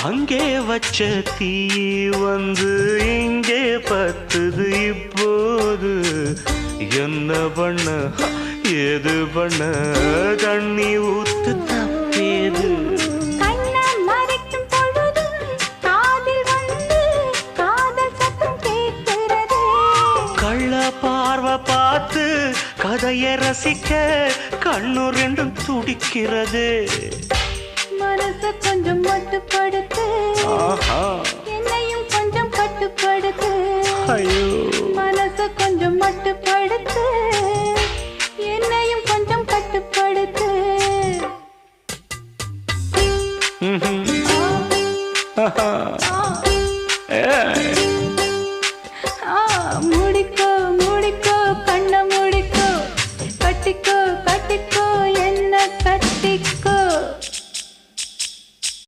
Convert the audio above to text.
அங்கே வச்ச தீ வந்து இங்கே பத்துது இப்போது என்ன பண்ண ஏது பண்ண தண்ணி ஊத்து தப்பேது கள்ள பார்வை பார்த்து கதையை ரசிக்க கண்ணு ரெண்டும் துடிக்கிறது மனச கொஞ்சம் மட்டுப்படுத்து என்னையும் கொஞ்சம் கட்டுப்படுத்து ஐயோ மனச கொஞ்சம் மட்டுப்படுத்து என்னையும் கொஞ்சம் கட்டுப்படுத்து ஏ